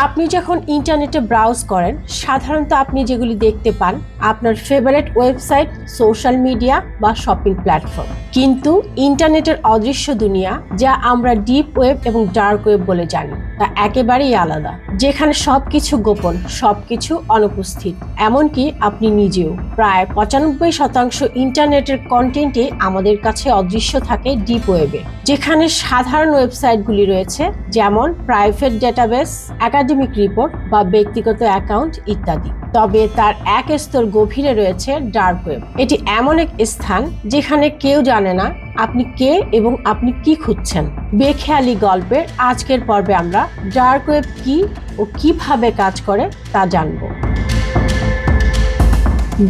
আপনি যখন ইন্টারনেটে ব্রাউজ করেন সাধারণত আপনি যেগুলি দেখতে পান আপনার ফেভারিট ওয়েবসাইট, সোশ্যাল মিডিয়া বা শপিং প্ল্যাটফর্ম। কিন্তু ইন্টারনেটের অদৃশ্য দুনিয়া, যা আমরা ডিপ ওয়েব এবং ডার্ক ওয়েব বলে জানি, তা একেবারেই আলাদা, যেখানে সবকিছু গোপন, সবকিছু অনুপস্থিত, এমনকি আপনি নিজেও। প্রায় 95% ইন্টারনেটের কন্টেন্টে আমাদের কাছে অদৃশ্য থাকে ডিপ ওয়েবে, যেখানে সাধারণ ওয়েবসাইটগুলি রয়েছে, যেমন প্রাইভেট ডেটাবেস, একাডেমিক রিপোর্ট বা ব্যক্তিগত অ্যাকাউন্ট ইত্যাদি। তবে তার এক স্তর গভীরে রয়েছে ডার্ক ওয়েব। এটি এমন এক স্থান যেখানে কেউ জানে না আপনি কে এবং আপনি কি খুঁজছেন। বেখেয়ালি গল্পের আজকের পর্বে আমরা ডার্ক ওয়েব কি ও কিভাবে কাজ করে তা জানব।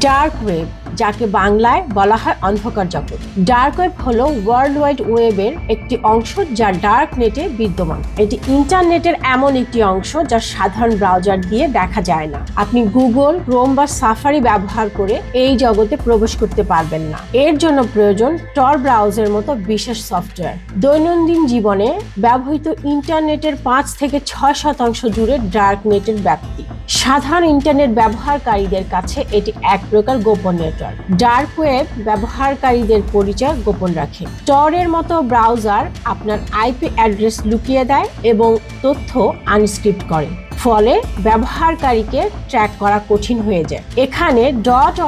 ডার্ক ওয়েব, যাকে বাংলায় বলা হয় অন্ধকার জগৎ। ডার্ক ওয়েব হলো ওয়ার্ল্ড ওয়াইড ওয়েবের একটি অংশ যা ডার্ক নেটে বিদ্যমান। এটি ইন্টারনেটের এমন একটি অংশ যা সাধারণ ব্রাউজার দিয়ে দেখা যায় না। আপনি গুগল, ক্রোম বা সাফারি ব্যবহার করে এই জগতে প্রবেশ করতে পারবেন না। এর জন্য প্রয়োজন টর ব্রাউজারের মতো বিশেষ সফটওয়্যার। দৈনন্দিন জীবনে ব্যবহৃত ইন্টারনেটের 5 থেকে 6% জুড়ে ডার্ক নেটের ব্যাপ্তি। সাধারণ ইন্টারনেট ব্যবহারকারীদের কাছে এটি এক প্রকার গোপন নেটওয়ার্ক। ডার্ক ওয়েব ব্যবহারকারীদের পরিচয় গোপন রাখে। টরের মতো ব্রাউজার আপনার আইপি অ্যাড্রেস লুকিয়ে দেয় এবং তথ্য আনস্ক্রিপ্ট করে, ফলে ব্যবহারকারীকে ট্র্যাক করা কঠিন হয়ে যায়। এখানে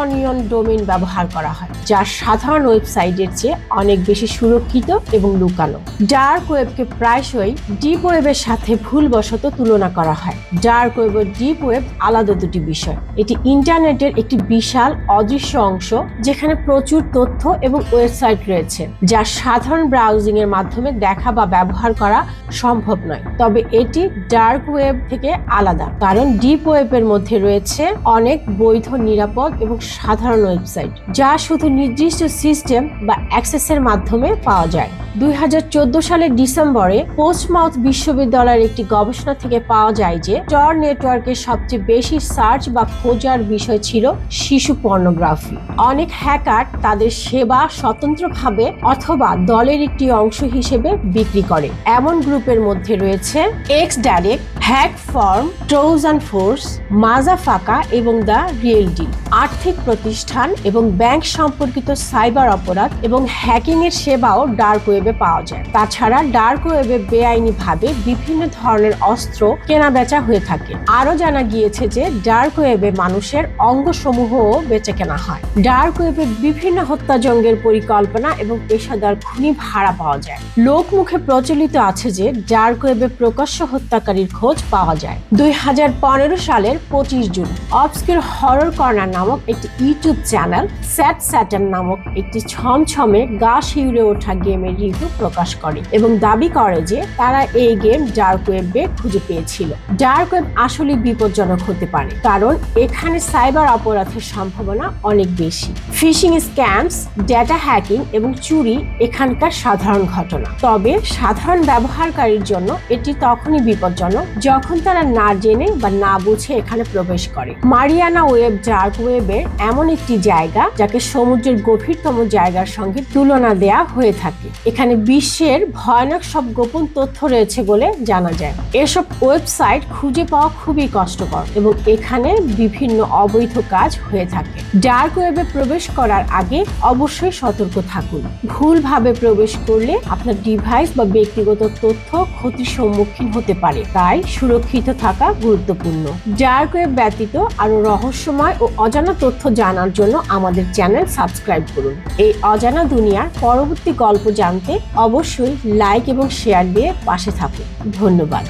.onion ডোমেইন ব্যবহার করা হয়, যা সাধারণ ওয়েবসাইটের চেয়ে অনেক বেশি সুরক্ষিত এবং লুকানো। ডার্ক ওয়েবকে প্রায়শই ডিপ ওয়েবের সাথে ভুলবশত তুলনা করা হয়। ডার্ক ওয়েব ও ডিপ ওয়েব আলাদা দুটি বিষয়। এটি ইন্টারনেটের একটি বিশাল অদৃশ্য অংশ, যেখানে প্রচুর তথ্য এবং ওয়েবসাইট রয়েছে, যা সাধারণ ব্রাউজিং এর মাধ্যমে দেখা বা ব্যবহার করা সম্ভব নয়। তবে এটি ডার্ক ওয়েব থেকে আলাদা, কারণ ডিপ ওয়েবের মধ্যে রয়েছে অনেক বৈধ, নিরাপদ এবং সাধারণ ওয়েবসাইট, যা শুধু নির্দিষ্ট সিস্টেম বা অ্যাক্সেসের মাধ্যমে পাওয়া যায়। 2014 সালের ডিসেম্বরে পোস্টমাউথ বিশ্ববিদ্যালয়ের একটি গবেষণা থেকে পাওয়া যায় যে টর নেটওয়ার্কের সবচেয়ে বেশি সার্চ বা খোঁজার বিষয় ছিল শিশু পর্নোগ্রাফি। অনেক হ্যাকার তাদের সেবা স্বতন্ত্রভাবে অথবা দলের একটি অংশ হিসেবে বিক্রি করে। এমন গ্রুপের মধ্যে রয়েছে এক্সডাইরেক্ট, হ্যাক ফর্ম, ট্রোজান ফোর্স, মাজাফাকা এবং দ্য রিয়েল ডিল। আর্থিক প্রতিষ্ঠান এবং ব্যাংক সম্পর্কিত সাইবার অপরাধ এবং হ্যাকিং এর সেবাও ডার্ক ওয়েবে পাওয়া যায়। তাছাড়া ডার্ক ওয়েবে বেআইনিভাবে বিভিন্ন ধরনের অস্ত্র কেনাবেচা হয়ে থাকে। আরো জানা গিয়েছে যে ডার্ক ওয়েবে মানুষের অঙ্গসমূহও বেচে কেনা হয়। ডার্ক ওয়েবে বিভিন্ন হত্যাযজ্ঞের পরিকল্পনা এবং পেশাদার খুনি ভাড়া পাওয়া যায়। লোকমুখে প্রচলিত আছে যে ডার্ক ওয়েবে প্রকাশ্য হত্যাকারীর খোঁজ পাওয়া যায়। 2015 সালের 25 জুন অবস্কিউর হরর কর্নার নামক একটি ইউটিউব চ্যানেল স্যাট স্যাটার্ন নামক একটি ছমছমে গা শিউরে ওঠা গেমের রিভিউ প্রকাশ করে এবং দাবি করে যে তারা এই গেম ডার্ক ওয়েবে খুঁজে পেয়েছিল। ডার্ক ওয়েব আসলে বিপজ্জনক হতে পারে, কারণ এখানে সাইবার অপরাধের সম্ভাবনা অনেক বেশি। ফিশিং স্ক্যামস, ডেটা হ্যাকিং এবং চুরি এখানকার সাধারণ ঘটনা। তবে সাধারণ ব্যবহারকারীর জন্য এটি তখনই বিপজ্জনক যখন তারা না জেনে বা না বুঝে এখানে প্রবেশ করে। মারিয়ানা ওয়েব ডার্ক ওয়েবের এমন একটি জায়গা যাকে সমুদ্রের গভীরতম জায়গার সঙ্গে তুলনা দেয়া হয়ে থাকে। এখানে বিশ্বের ভয়ানক সব গোপন তথ্য রয়েছে বলে জানা যায়। এসব ওয়েবসাইট খুঁজে পাওয়া খুবই কষ্টকর এবং এখানে বিভিন্ন অবৈধ কাজ হয়ে থাকে। ডার্ক ওয়েবে প্রবেশ করার আগে অবশ্যই সতর্ক থাকুন। ভুলভাবে প্রবেশ করলে আপনার ডিভাইস বা ব্যক্তিগত তথ্য ক্ষতির সম্মুখীন হতে পারে, তাই সুরক্ষিত থাকা গুরুত্বপূর্ণ। ডার্ক ওয়েব ব্যতীত আরো রহস্যময় ও অজানা তথ্য জানার জন্য আমাদের চ্যানেল সাবস্ক্রাইব করুন। এই অজানা দুনিয়ার পরবর্তী গল্প জানতে অবশ্যই লাইক এবং শেয়ার দিয়ে পাশে থাকুন। ধন্যবাদ।